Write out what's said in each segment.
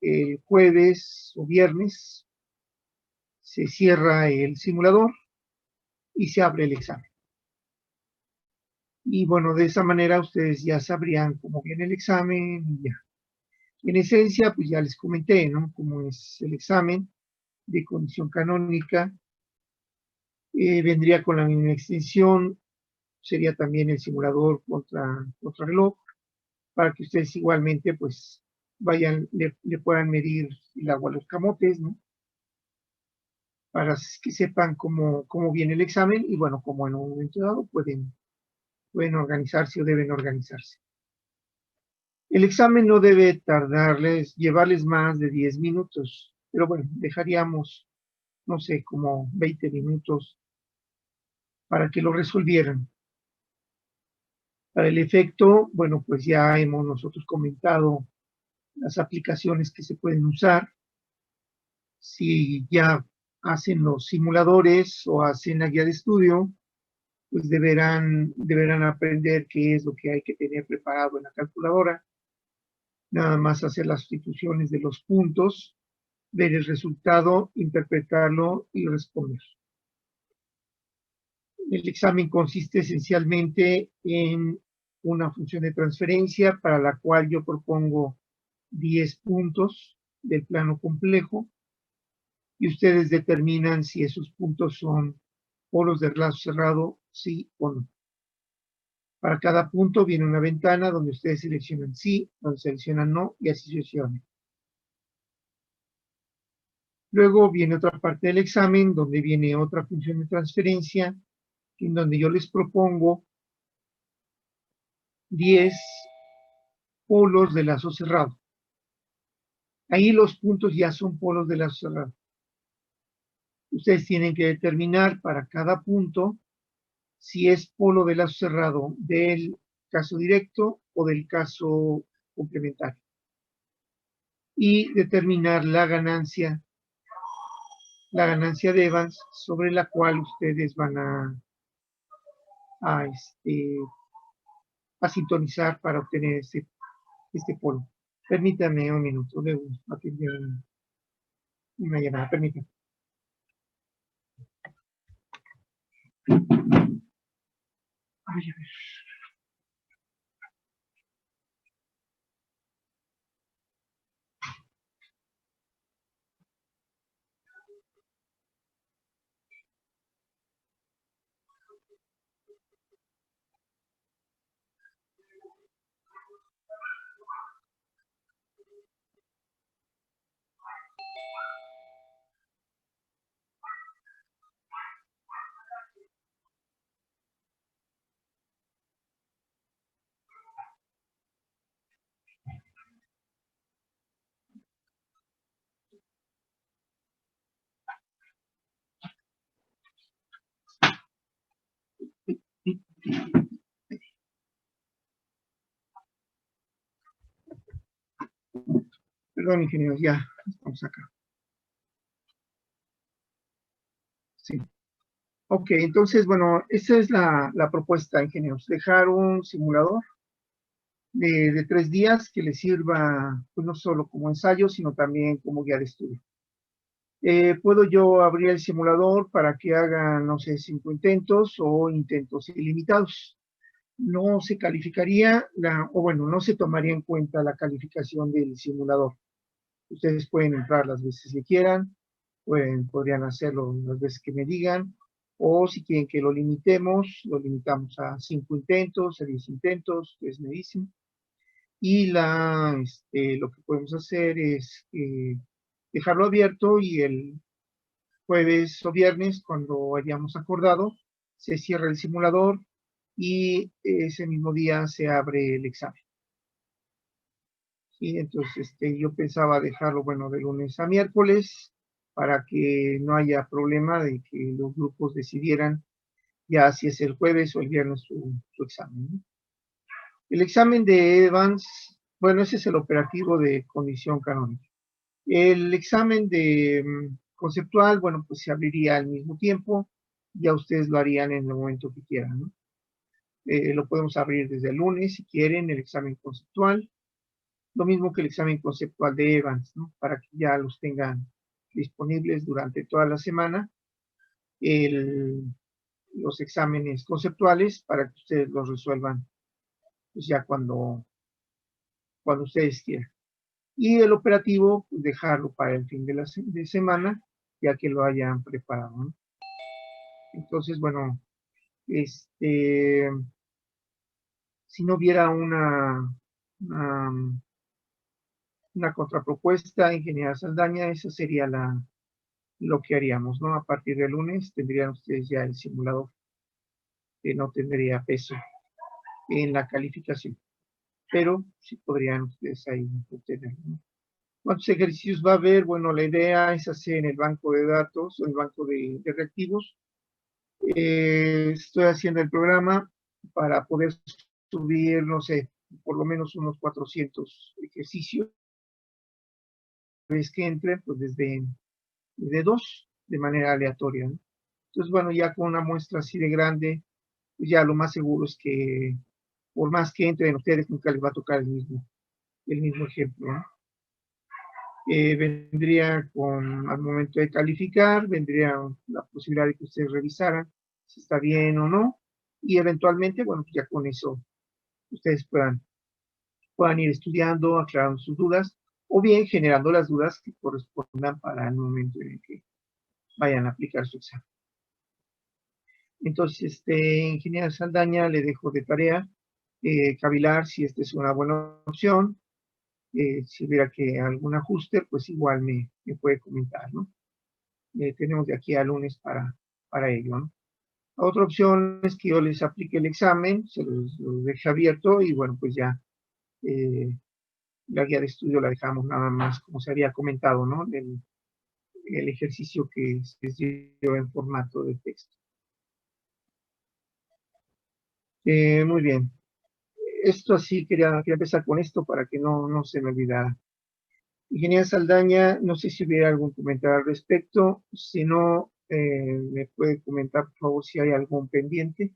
el jueves o viernes se cierra el simulador y se abre el examen. Y bueno, de esa manera ustedes ya sabrían cómo viene el examen y ya. En esencia, pues ya les comenté, ¿no? Cómo es el examen de condición canónica. Vendría con la misma extensión, sería también el simulador contra reloj, para que ustedes igualmente, pues, vayan, le puedan medir el agua a los camotes, ¿no? Para que sepan cómo viene el examen y, bueno, como en un momento dado pueden organizarse o deben organizarse. El examen no debe llevarles más de 10 minutos, pero bueno, dejaríamos, no sé, como 20 minutos para que lo resolvieran. Para el efecto, bueno, pues ya hemos nosotros comentado las aplicaciones que se pueden usar. Si ya hacen los simuladores o hacen la guía de estudio, pues deberán aprender qué es lo que hay que tener preparado en la calculadora. Nada más hacer las sustituciones de los puntos, ver el resultado, interpretarlo y responder. El examen consiste esencialmente en una función de transferencia para la cual yo propongo 10 puntos del plano complejo y ustedes determinan si esos puntos son polos de lazo cerrado, sí o no. Para cada punto viene una ventana donde ustedes seleccionan sí, donde seleccionan no y así sucesivamente. Luego viene otra parte del examen donde viene otra función de transferencia en donde yo les propongo 10 polos de lazo cerrado. Ahí los puntos ya son polos de lazo cerrado. Ustedes tienen que determinar para cada punto si es polo de lazo cerrado del caso directo o del caso complementario. Y determinar la ganancia de Evans sobre la cual ustedes van a sintonizar para obtener este polo. Permítame un minuto, debo atender una llamada, permítame. Ay, a ver. Perdón, ingenieros, ya estamos acá. Sí. Ok, entonces, bueno, esa es la propuesta, ingenieros. Dejar un simulador de 3 días que les sirva, pues no solo como ensayo, sino también como guía de estudio. Puedo yo abrir el simulador para que hagan, no sé, 5 intentos o intentos ilimitados. No se calificaría, o bueno, no se tomaría en cuenta la calificación del simulador. Ustedes pueden entrar las veces que quieran, podrían hacerlo las veces que me digan, o si quieren que lo limitamos a 5 intentos, a 10 intentos, ustedes me dicen. Y lo que podemos hacer es dejarlo abierto y el jueves o viernes, cuando hayamos acordado, se cierra el simulador y ese mismo día se abre el examen. ¿Sí? Entonces, yo pensaba dejarlo, bueno, de lunes a miércoles para que no haya problema de que los grupos decidieran ya si es el jueves o el viernes su examen, ¿no? El examen de Evans, bueno, ese es el operativo de condición canónica. El examen de conceptual, bueno, pues se abriría al mismo tiempo, ya ustedes lo harían en el momento que quieran, ¿no? Lo podemos abrir desde el lunes si quieren, el examen conceptual. Lo mismo que el examen conceptual de Evans, ¿no? Para que ya los tengan disponibles durante toda la semana. Los exámenes conceptuales para que ustedes los resuelvan pues ya cuando ustedes quieran. Y el operativo, pues dejarlo para el fin de la semana, ya que lo hayan preparado, ¿no? Entonces, bueno, si no hubiera una contrapropuesta, ingeniera Saldaña, esa sería lo que haríamos, ¿no? A partir del lunes tendrían ustedes ya el simulador, que no tendría peso en la calificación, pero sí podrían ustedes ahí obtenerlo, ¿no? ¿Cuántos ejercicios va a haber? Bueno, la idea es hacer en el banco de datos, en el banco de reactivos. Estoy haciendo el programa para poder subir, no sé, por lo menos unos 400 ejercicios. Vez que entren, pues desde dos, de manera aleatoria, ¿no? Entonces, bueno, ya con una muestra así de grande, pues ya lo más seguro es que, por más que entren ustedes, nunca les va a tocar el mismo ejemplo, ¿no? Vendría al momento de calificar, vendría la posibilidad de que ustedes revisaran si está bien o no, y eventualmente, bueno, pues ya con eso ustedes puedan ir estudiando, aclarando sus dudas, o bien generando las dudas que correspondan para el momento en el que vayan a aplicar su examen. Entonces, ingeniera Saldaña, le dejo de tarea cavilar si esta es una buena opción. Si hubiera que algún ajuste, pues igual me puede comentar, ¿no? Tenemos de aquí a lunes para ello, ¿no? Otra opción es que yo les aplique el examen, se los deje abierto y bueno, pues ya la guía de estudio la dejamos nada más como se había comentado, ¿no? El ejercicio que se dio en formato de texto. Muy bien. Esto así, quería empezar con esto para que no se me olvidara. Ingeniera Saldaña, no sé si hubiera algún comentario al respecto. Si no, me puede comentar, por favor, si hay algún pendiente.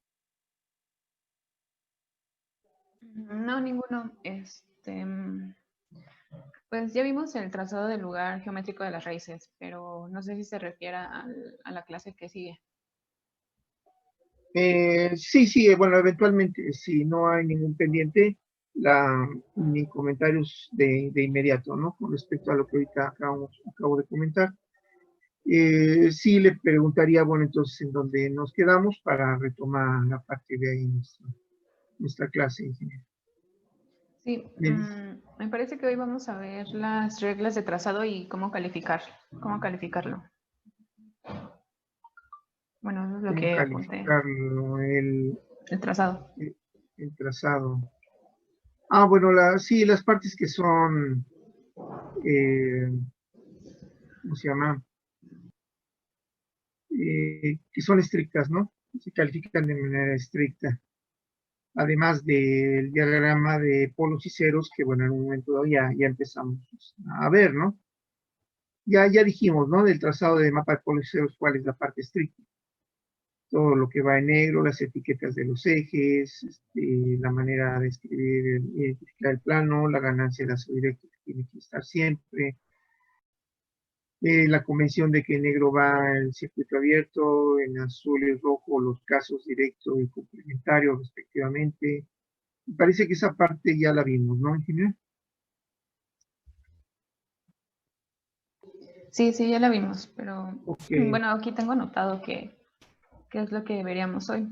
No, ninguno. Pues ya vimos el trazado del lugar geométrico de las raíces, pero no sé si se refiere a la clase que sigue. Sí, bueno, eventualmente, si no hay ningún pendiente, ni comentarios de inmediato, ¿no? Con respecto a lo que ahorita acabo de comentar. Sí le preguntaría, bueno, entonces, ¿en dónde nos quedamos para retomar a partir de ahí nuestra clase, ingeniero? Sí, me parece que hoy vamos a ver las reglas de trazado y cómo calificarlo. Bueno, eso es lo ¿Cómo que apunté. calificarlo? El trazado. El trazado. Bueno, sí, las partes que son, ¿cómo se llama? Que son estrictas, ¿no? Se califican de manera estricta. Además del diagrama de polos y ceros, que bueno, en un momento dado ya empezamos a ver, ¿no? Ya dijimos, ¿no? Del trazado de mapa de polos y ceros, cuál es la parte estricta. Todo lo que va en negro, las etiquetas de los ejes, la manera de escribir, identificar el plano, la ganancia de lazo directo que tiene que estar siempre, la convención de que en negro va el circuito abierto, en azul y rojo los casos directo y complementario respectivamente. Me parece que esa parte ya la vimos, ¿no, ingeniero? Sí, ya la vimos, pero Ok. bueno, aquí tengo anotado que es lo que veríamos hoy.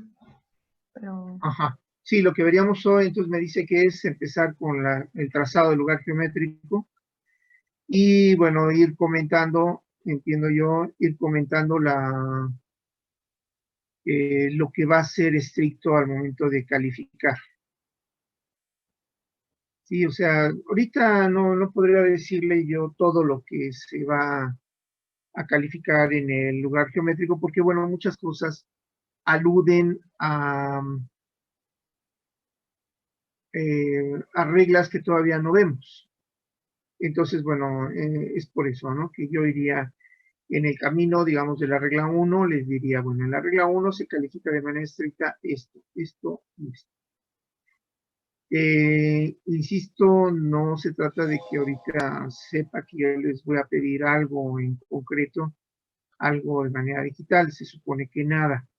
Pero Ajá. Sí, lo que veríamos hoy, entonces me dice que es empezar con el trazado del lugar geométrico y bueno, ir comentando, entiendo yo, ir comentando lo que va a ser estricto al momento de calificar. Sí, o sea, ahorita no podría decirle yo todo lo que se va a calificar en el lugar geométrico, porque bueno, muchas cosas aluden a reglas que todavía no vemos. Entonces, bueno, es por eso, ¿no? Que yo iría en el camino, digamos, de la regla 1, les diría, bueno, en la regla 1 se califica de manera estricta esto y esto. Insisto, no se trata de que ahorita sepa que yo les voy a pedir algo en concreto, algo de manera digital, se supone que nada.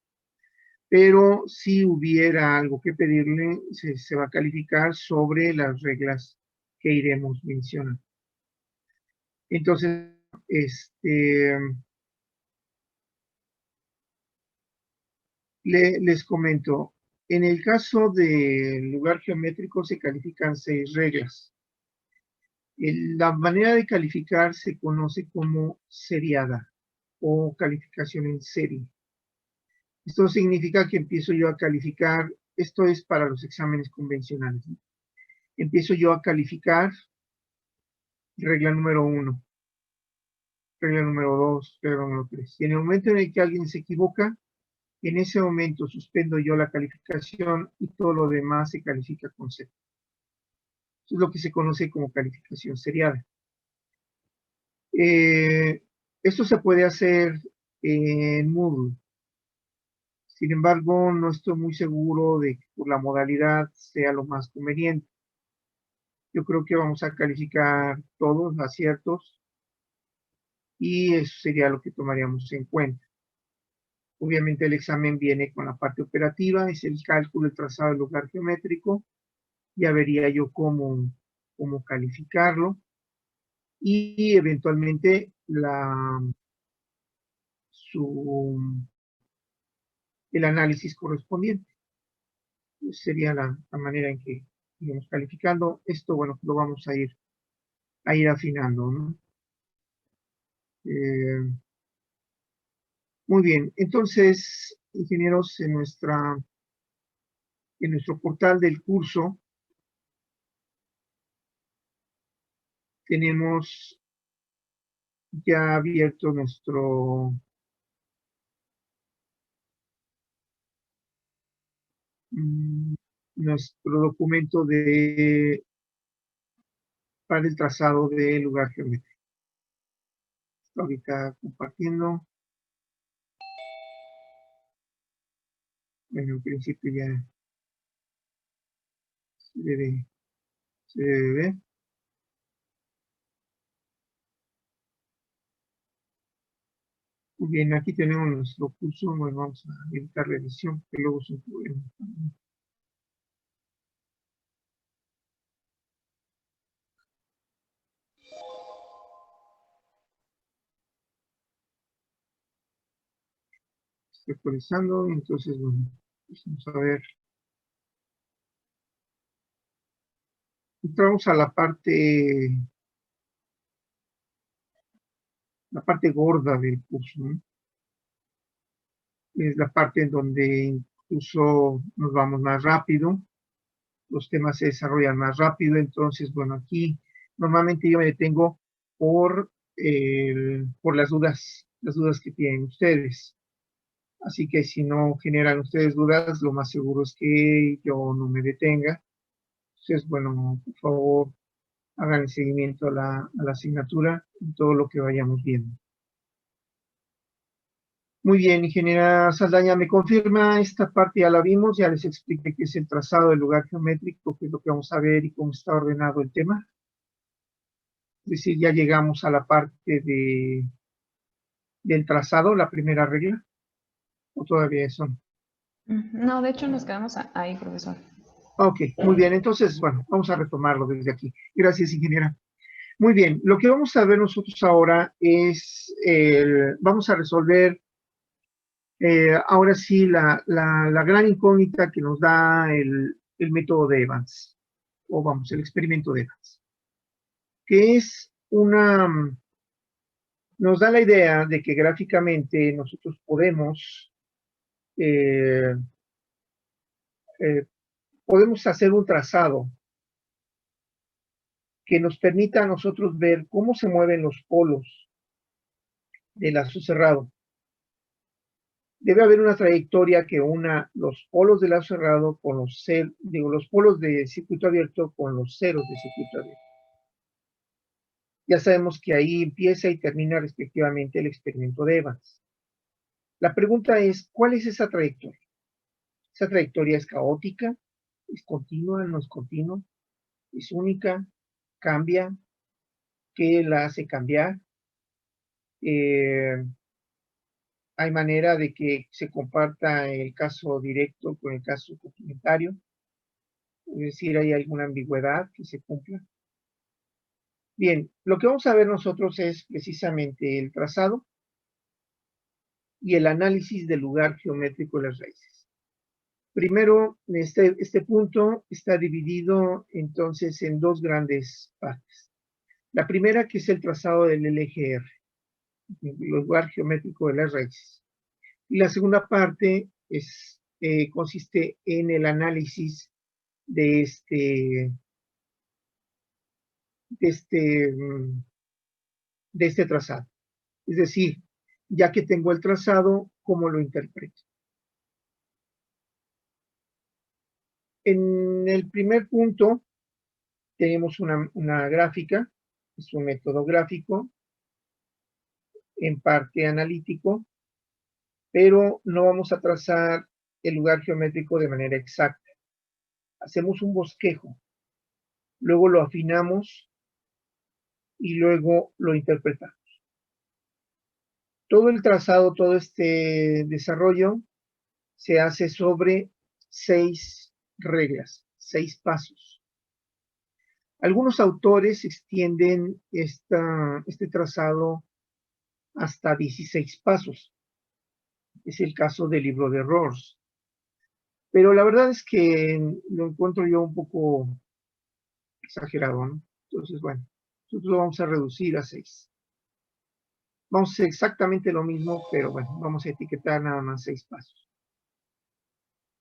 Pero si hubiera algo que pedirle, se va a calificar sobre las reglas que iremos mencionando. Entonces, les comento, en el caso del lugar geométrico se califican 6 reglas. La manera de calificar se conoce como seriada o calificación en serie. Esto significa que empiezo yo a calificar, esto es para los exámenes convencionales, ¿no? Empiezo yo a calificar regla número 1, regla número 2, regla número 3. Y en el momento en el que alguien se equivoca, en ese momento suspendo yo la calificación y todo lo demás se califica con 0. Eso es lo que se conoce como calificación seriada. Esto se puede hacer en Moodle. Sin embargo, no estoy muy seguro de que por la modalidad sea lo más conveniente. Yo creo que vamos a calificar todos los aciertos y eso sería lo que tomaríamos en cuenta. Obviamente el examen viene con la parte operativa, es el cálculo, el trazado del lugar geométrico. Ya vería yo cómo calificarlo y eventualmente el análisis correspondiente. Sería la manera en que iremos calificando. Esto, bueno, lo vamos a ir afinando, ¿no? Muy bien, entonces, ingenieros, en nuestro portal del curso tenemos ya abierto nuestro documento para el trazado del lugar geométrico. Estoy ahorita compartiendo. Bueno, en principio ya se debe ver. Muy bien, aquí tenemos nuestro curso. Bueno, vamos a evitar la edición, que luego es un problema. Estoy actualizando, entonces, bueno, pues vamos a ver. Entramos a la parte gorda del curso, ¿no? Es la parte en donde incluso nos vamos más rápido, los temas se desarrollan más rápido. Entonces, bueno, aquí normalmente yo me detengo por las dudas que tienen ustedes. Así que si no generan ustedes dudas, lo más seguro es que yo no me detenga. Entonces, bueno, por favor, hagan el seguimiento a la asignatura y todo lo que vayamos viendo. Muy bien, ingeniera Saldaña, ¿me confirma? Esta parte ya la vimos, ya les expliqué qué es el trazado del lugar geométrico, qué es lo que vamos a ver y cómo está ordenado el tema. Es decir, ya llegamos a la parte del trazado, la primera regla, o todavía eso. No, de hecho nos quedamos ahí, profesor. Ok, muy bien, entonces, bueno, vamos a retomarlo desde aquí. Gracias, ingeniera. Muy bien, lo que vamos a ver nosotros ahora es, vamos a resolver ahora sí la gran incógnita que nos da el método de Evans, o vamos, el experimento de Evans, que es nos da la idea de que gráficamente nosotros eh, podemos hacer un trazado que nos permita a nosotros ver cómo se mueven los polos del lazo cerrado. Debe haber una trayectoria que una los polos del lazo cerrado con los polos de circuito abierto con los ceros de circuito abierto. Ya sabemos que ahí empieza y termina respectivamente el experimento de Evans. La pregunta es, ¿cuál es esa trayectoria? ¿Esa trayectoria es caótica? ¿Es continua? ¿No es continua? ¿Es única? ¿Cambia? ¿Qué la hace cambiar? ¿Hay manera de que se comparta el caso directo con el caso complementario? Es decir, ¿hay alguna ambigüedad que se cumpla? Bien, lo que vamos a ver nosotros es precisamente el trazado y el análisis del lugar geométrico de las raíces. Primero, este punto está dividido entonces en dos grandes partes. La primera, que es el trazado del LGR, el lugar geométrico de las raíces. Y la segunda parte consiste en el análisis de este trazado. Es decir, ya que tengo el trazado, ¿cómo lo interpreto? En el primer punto tenemos una gráfica, es un método gráfico, en parte analítico, pero no vamos a trazar el lugar geométrico de manera exacta. Hacemos un bosquejo, luego lo afinamos y luego lo interpretamos. Todo el trazado, todo este desarrollo se hace sobre 6 reglas, 6 pasos. Algunos autores extienden este trazado hasta 16 pasos. Es el caso del libro de Rohrs. Pero la verdad es que lo encuentro yo un poco exagerado, ¿no? Entonces, bueno, nosotros lo vamos a reducir a 6. Vamos a hacer exactamente lo mismo, pero bueno, vamos a etiquetar nada más 6 pasos.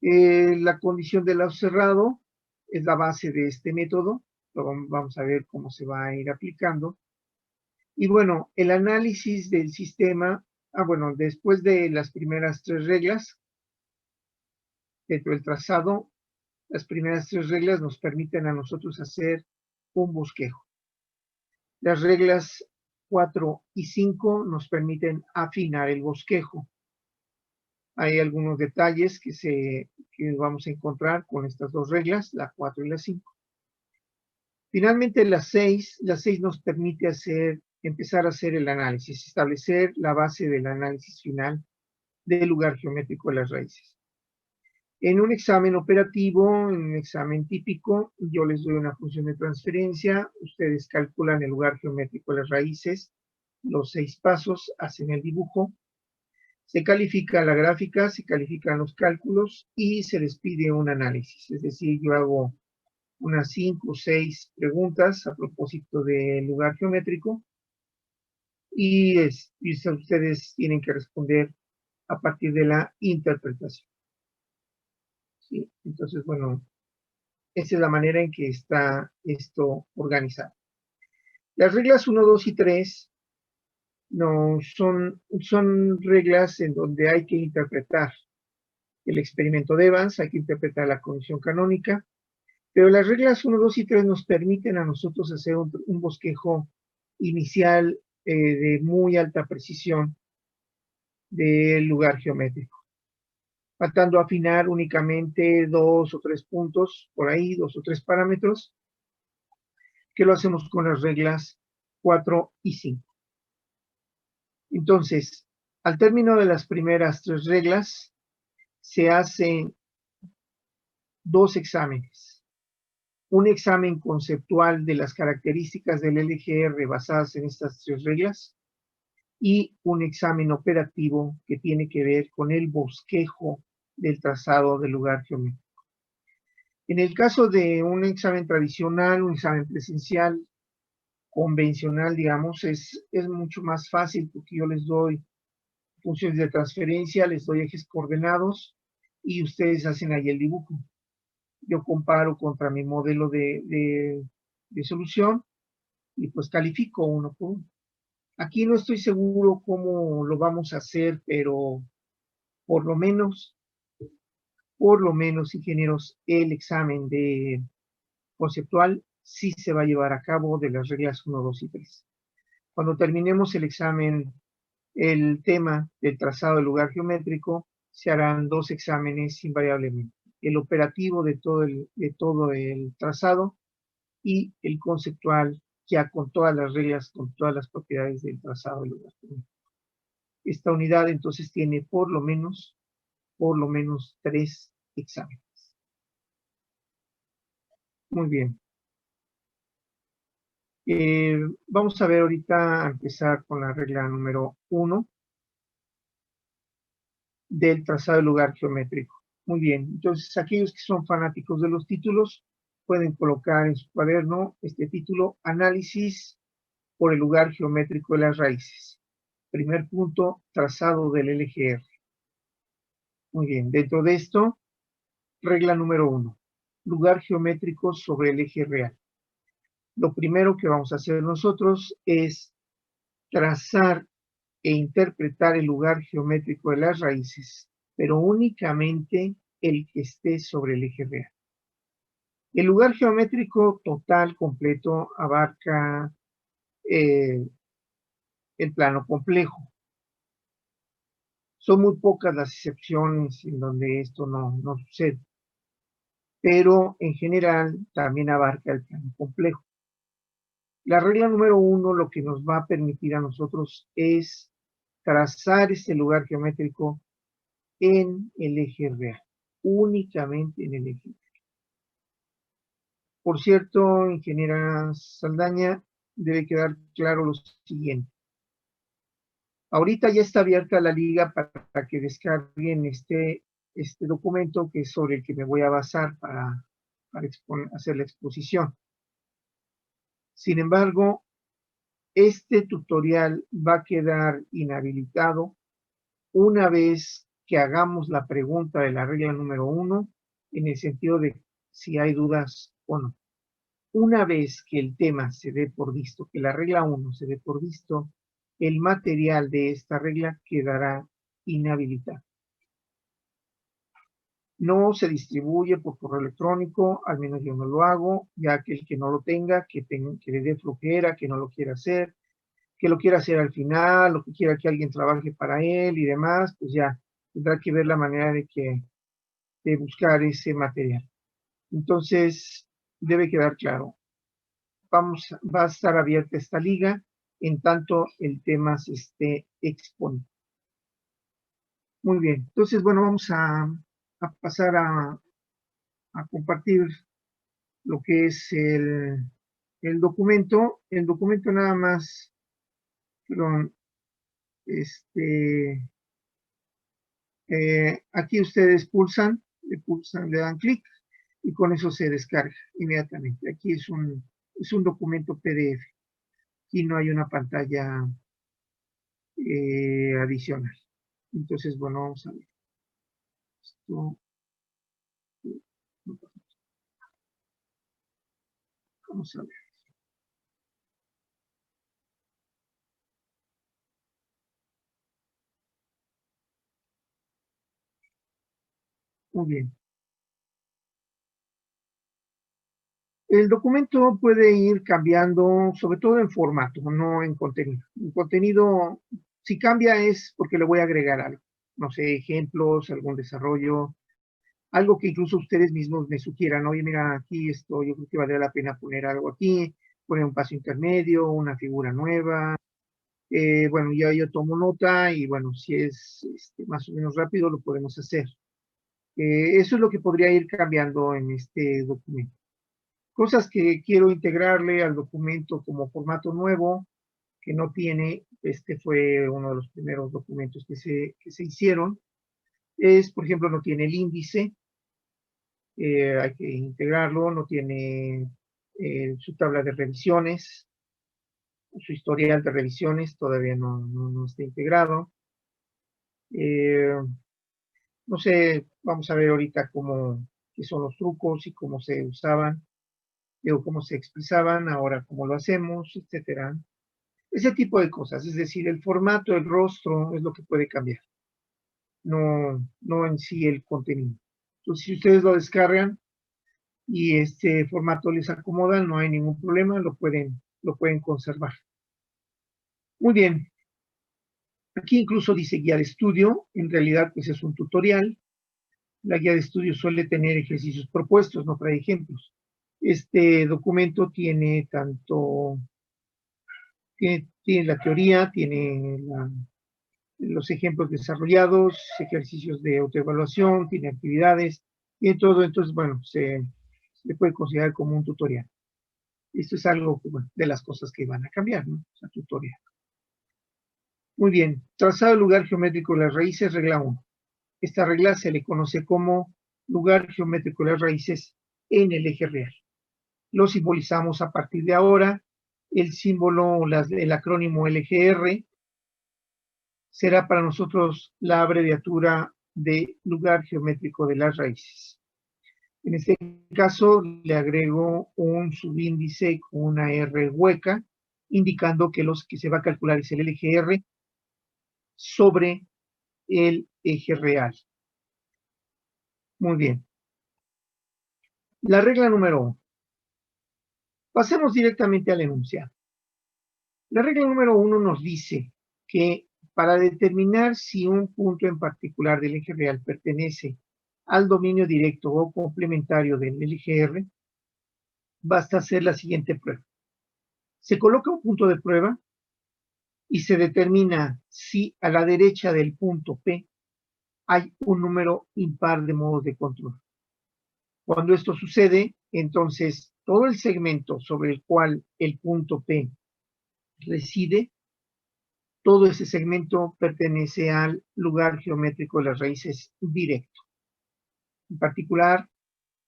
La condición del lazo cerrado es la base de este método. Vamos a ver cómo se va a ir aplicando. Y bueno, el análisis del sistema, bueno, después de las primeras 3 reglas, dentro del trazado, las primeras 3 reglas nos permiten a nosotros hacer un bosquejo. Las reglas 4 y 5 nos permiten afinar el bosquejo. Hay algunos detalles que vamos a encontrar con estas dos reglas, la 4 y la 5. Finalmente, la 6 nos permite empezar a hacer el análisis, establecer la base del análisis final del lugar geométrico de las raíces. En un examen operativo, en un examen típico, yo les doy una función de transferencia, ustedes calculan el lugar geométrico de las raíces, los 6 pasos, hacen el dibujo, se califica la gráfica, se califican los cálculos y se les pide un análisis. Es decir, yo hago unas 5 o 6 preguntas a propósito del lugar geométrico y ustedes tienen que responder a partir de la interpretación. ¿Sí? Entonces, bueno, esa es la manera en que está esto organizado. Las reglas 1, 2 y 3 no, son reglas en donde hay que interpretar el experimento de Evans, hay que interpretar la condición canónica, pero las reglas 1, 2 y 3 nos permiten a nosotros hacer un bosquejo inicial de muy alta precisión del lugar geométrico, faltando afinar únicamente 2 o 3 puntos, por ahí 2 o 3 parámetros, que lo hacemos con las reglas 4 y 5. Entonces, al término de las primeras 3 reglas, se hacen 2 exámenes. Un examen conceptual de las características del LGR basadas en estas 3 reglas y un examen operativo que tiene que ver con el bosquejo del trazado del lugar geométrico. En el caso de un examen tradicional, un examen presencial, convencional, digamos, es mucho más fácil porque yo les doy funciones de transferencia, les doy ejes coordenados y ustedes hacen ahí el dibujo. Yo comparo contra mi modelo de solución y pues califico uno por uno. Aquí no estoy seguro cómo lo vamos a hacer, pero por lo menos, ingenieros, el examen de conceptual sí se va a llevar a cabo de las reglas 1, 2 y 3. Cuando terminemos el examen, el tema del trazado del lugar geométrico, se harán 2 exámenes invariablemente, el operativo de todo el trazado y el conceptual ya con todas las reglas, con todas las propiedades del trazado del lugar geométrico. Esta unidad entonces tiene por lo menos 3 exámenes. Muy bien. Vamos a ver ahorita, a empezar con la regla número 1 del trazado del lugar geométrico. Muy bien, entonces aquellos que son fanáticos de los títulos pueden colocar en su cuaderno este título: Análisis por el lugar geométrico de las raíces. Primer punto, trazado del LGR. Muy bien, dentro de esto, regla número 1, lugar geométrico sobre el eje real. Lo primero que vamos a hacer nosotros es trazar e interpretar el lugar geométrico de las raíces, pero únicamente el que esté sobre el eje real. El lugar geométrico total, completo, abarca el plano complejo. Son muy pocas las excepciones en donde esto no sucede, pero en general también abarca el plano complejo. La regla número 1 lo que nos va a permitir a nosotros es trazar este lugar geométrico en el eje real, únicamente en el eje real. Por cierto, ingeniera Saldaña, debe quedar claro lo siguiente. Ahorita ya está abierta la liga para que descarguen este documento, que es sobre el que me voy a basar para hacer la exposición. Sin embargo, este tutorial va a quedar inhabilitado una vez que hagamos la pregunta de la regla número 1, en el sentido de si hay dudas o no. Una vez que el tema se dé por visto, que la regla 1 se dé por visto, el material de esta regla quedará inhabilitado. No se distribuye por correo electrónico, al menos yo no lo hago, ya que el que no lo tenga, que le dé flojera, que no lo quiera hacer, que lo quiera hacer al final, o que quiera que alguien trabaje para él y demás, pues ya tendrá que ver la manera de buscar ese material. Entonces, debe quedar claro, va a estar abierta esta liga en tanto el tema se esté exponiendo. Muy bien, entonces, bueno, vamos a pasar a compartir lo que es el documento. El documento nada más, perdón, aquí ustedes le dan clic y con eso se descarga inmediatamente. Aquí es un documento PDF y no hay una pantalla adicional. Entonces, bueno, vamos a ver. Esto, vamos a ver. Muy bien. El documento puede ir cambiando, sobre todo en formato, no en contenido. En contenido, si cambia es porque le voy a agregar algo. No sé, ejemplos, algún desarrollo, algo que incluso ustedes mismos me sugieran. Oye, mira, aquí esto, yo creo que valdría la pena poner algo aquí, poner un paso intermedio, una figura nueva. Bueno, ya yo tomo nota y bueno, si es más o menos rápido, lo podemos hacer. Eso es lo que podría ir cambiando en este documento. Cosas que quiero integrarle al documento como formato nuevo, que no tiene, este fue uno de los primeros documentos que se hicieron, es, por ejemplo, no tiene el índice, hay que integrarlo, no tiene su tabla de revisiones, su historial de revisiones todavía no está integrado. No sé, vamos a ver ahorita qué son los trucos y cómo se usaban, o cómo se expresaban, ahora cómo lo hacemos, etcétera. Ese tipo de cosas, es decir, el formato, el rostro es lo que puede cambiar, no en sí el contenido. Entonces, si ustedes lo descargan y este formato les acomoda, no hay ningún problema, lo pueden conservar. Muy bien. Aquí incluso dice guía de estudio, en realidad pues es un tutorial. La guía de estudio suele tener ejercicios propuestos, no trae ejemplos. Este documento tiene tiene la teoría, tiene los ejemplos desarrollados, ejercicios de autoevaluación, tiene actividades, y todo. Entonces, bueno, se puede considerar como un tutorial. Esto es algo, bueno, de las cosas que van a cambiar, ¿no? O sea, tutorial. Muy bien, trazado el lugar geométrico de las raíces, regla 1. Esta regla se le conoce como lugar geométrico de las raíces en el eje real. Lo simbolizamos a partir de ahora. El símbolo, el acrónimo LGR, será para nosotros la abreviatura de lugar geométrico de las raíces. En este caso, le agrego un subíndice con una R hueca, indicando que los que se va a calcular es el LGR sobre el eje real. Muy bien. La regla número 1. Pasemos directamente al enunciado. La regla número 1 nos dice que para determinar si un punto en particular del eje real pertenece al dominio directo o complementario del LGR, basta hacer la siguiente prueba. Se coloca un punto de prueba y se determina si a la derecha del punto P hay un número impar de modos de control. Cuando esto sucede, entonces todo el segmento sobre el cual el punto P reside, todo ese segmento pertenece al lugar geométrico de las raíces directo. En particular,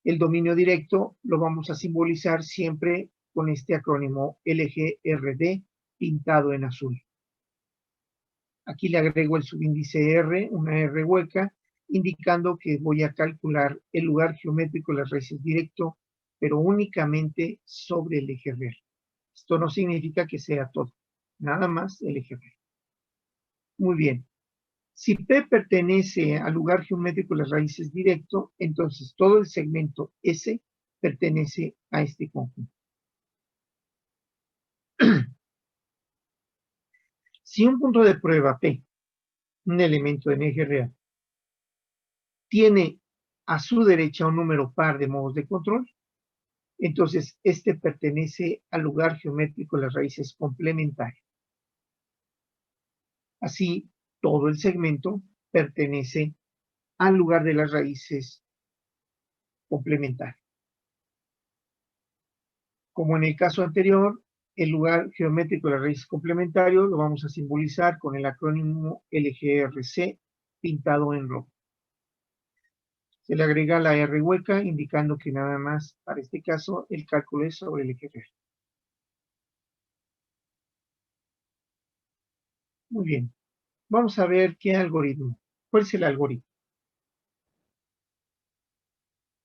el dominio directo lo vamos a simbolizar siempre con este acrónimo LGRD pintado en azul. Aquí le agrego el subíndice R, una R hueca, indicando que voy a calcular el lugar geométrico de las raíces directo, pero únicamente sobre el eje real. Esto no significa que sea todo, nada más el eje real. Muy bien. Si P pertenece al lugar geométrico de las raíces directo, entonces todo el segmento S pertenece a este conjunto. Si un punto de prueba P, un elemento en eje real, tiene a su derecha un número par de modos de control, entonces este pertenece al lugar geométrico de las raíces complementarias. Así, todo el segmento pertenece al lugar de las raíces complementarias. Como en el caso anterior, el lugar geométrico de las raíces complementarias lo vamos a simbolizar con el acrónimo LGRC pintado en rojo. Se le agrega la R hueca, indicando que nada más, para este caso, el cálculo es sobre el eje real. Muy bien. Vamos a ver qué algoritmo. ¿Cuál es el algoritmo?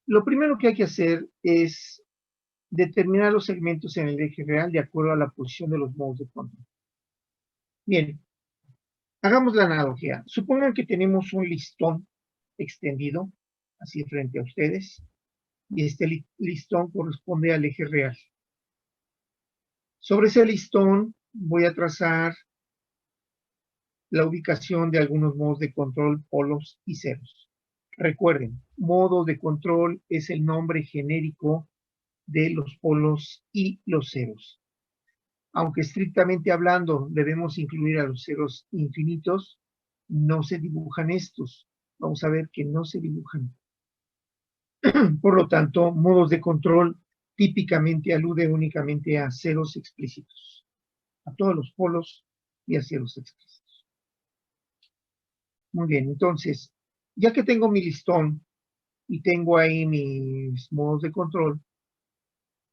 Lo primero que hay que hacer es determinar los segmentos en el eje real de acuerdo a la posición de los modos de control. Bien, hagamos la analogía. Supongan que tenemos un listón extendido, así frente a ustedes, y este listón corresponde al eje real. Sobre ese listón voy a trazar la ubicación de algunos modos de control, polos y ceros. Recuerden, modo de control es el nombre genérico de los polos y los ceros. Aunque estrictamente hablando debemos incluir a los ceros infinitos, no se dibujan estos. Vamos a ver que no se dibujan. Por lo tanto, modos de control típicamente alude únicamente a ceros explícitos, a todos los polos y a ceros explícitos. Muy bien, entonces, ya que tengo mi listón y tengo ahí mis modos de control,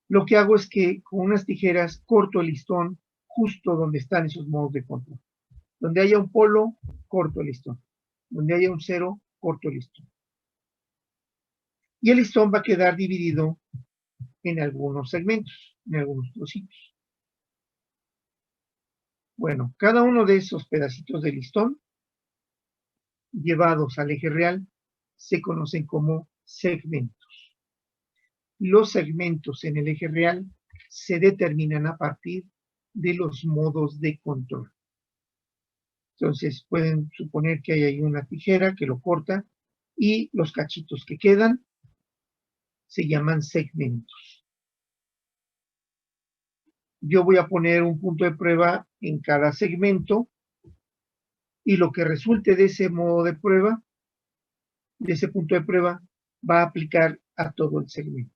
lo que hago es que con unas tijeras corto el listón justo donde están esos modos de control. Donde haya un polo, corto el listón. Donde haya un cero, corto el listón. Y el listón va a quedar dividido en algunos segmentos, en algunos trocitos. Bueno, cada uno de esos pedacitos de listón llevados al eje real se conocen como segmentos. Los segmentos en el eje real se determinan a partir de los modos de control. Entonces pueden suponer que hay ahí una tijera que lo corta y los cachitos que quedan se llaman segmentos. Yo voy a poner un punto de prueba en cada segmento y lo que resulte de ese modo de prueba, de ese punto de prueba, va a aplicar a todo el segmento.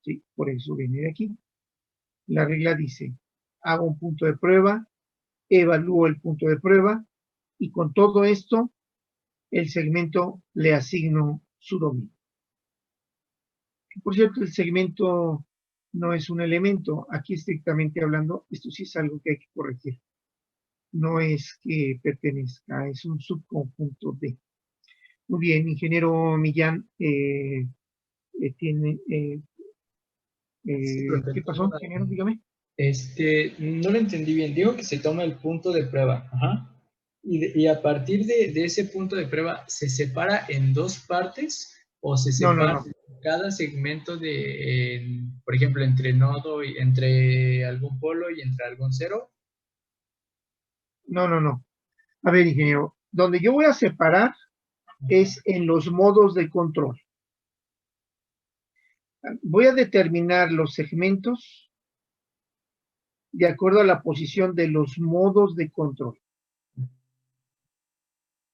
¿Sí? Por eso viene de aquí. La regla dice, hago un punto de prueba, evalúo el punto de prueba y con todo esto, el segmento le asigno su dominio. Por cierto, el segmento no es un elemento. Aquí estrictamente hablando, esto sí es algo que hay que corregir. No es que pertenezca, es un subconjunto de. Muy bien, ingeniero Millán, tiene... Sí, profe, ¿qué tengo pasó, una ingeniero? duda. Dígame. No lo entendí bien. Digo que se toma el punto de prueba. Ajá. Y a partir de ese punto de prueba, ¿se separa en dos partes o se No, no, separa no. cada segmento por ejemplo, entre nodo y entre algún polo y entre algún cero? No, no, no. A ver, ingeniero, donde yo voy a separar es en los modos de control. Voy a determinar los segmentos de acuerdo a la posición de los modos de control.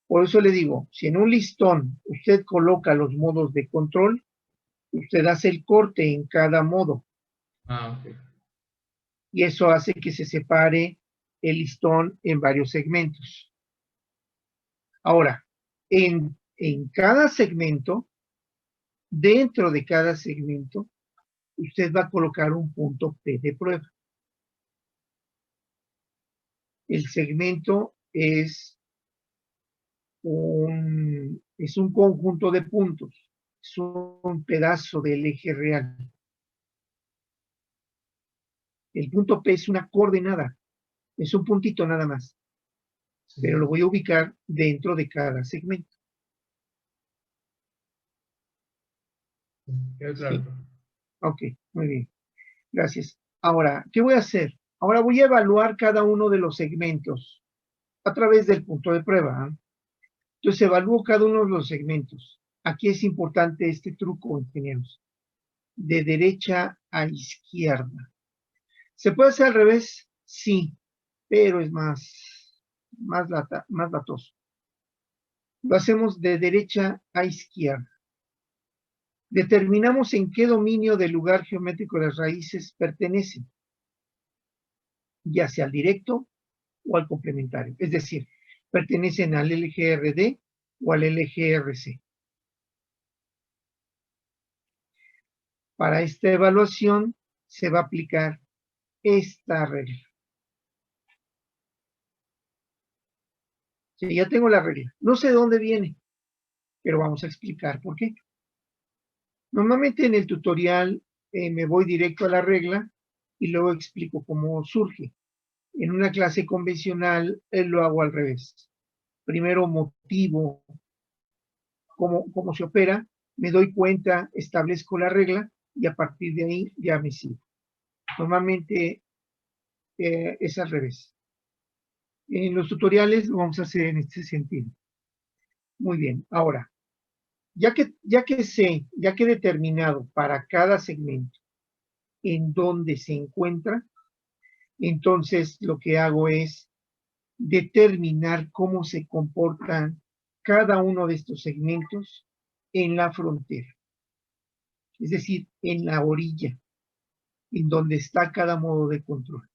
Por eso le digo, si en un listón usted coloca los modos de control, usted hace el corte en cada modo Ah, ok. y eso hace que se separe el listón en varios segmentos. Ahora, en cada segmento, dentro de cada segmento, usted va a colocar un punto P de prueba. El segmento es un conjunto de puntos, es un pedazo del eje real. El punto P es una coordenada, es un puntito nada más, Sí. pero lo voy a ubicar dentro de cada segmento. Quedó claro. ¿Sí? Ok, muy bien, gracias. Ahora, ¿qué voy a hacer? Ahora voy a evaluar cada uno de los segmentos a través del punto de prueba. Entonces evalúo cada uno de los segmentos. Aquí es importante este truco, ingenieros. De derecha a izquierda. ¿Se puede hacer al revés? Sí, pero es más latoso. Lo hacemos de derecha a izquierda. Determinamos en qué dominio del lugar geométrico las raíces pertenecen, ya sea al directo o al complementario. Es decir, pertenecen al LGRD o al LGRC. Para esta evaluación se va a aplicar esta regla. Sí, ya tengo la regla. No sé de dónde viene, pero vamos a explicar por qué. Normalmente en el tutorial me voy directo a la regla y luego explico cómo surge. En una clase convencional lo hago al revés. Primero motivo cómo se opera, me doy cuenta, establezco la regla y a partir de ahí ya me sigo. Normalmente es al revés. En los tutoriales lo vamos a hacer en este sentido. Muy bien, ahora, ya que he determinado para cada segmento en dónde se encuentra, entonces lo que hago es determinar cómo se comportan cada uno de estos segmentos en la frontera, es decir, en la orilla, en donde está cada modo de control.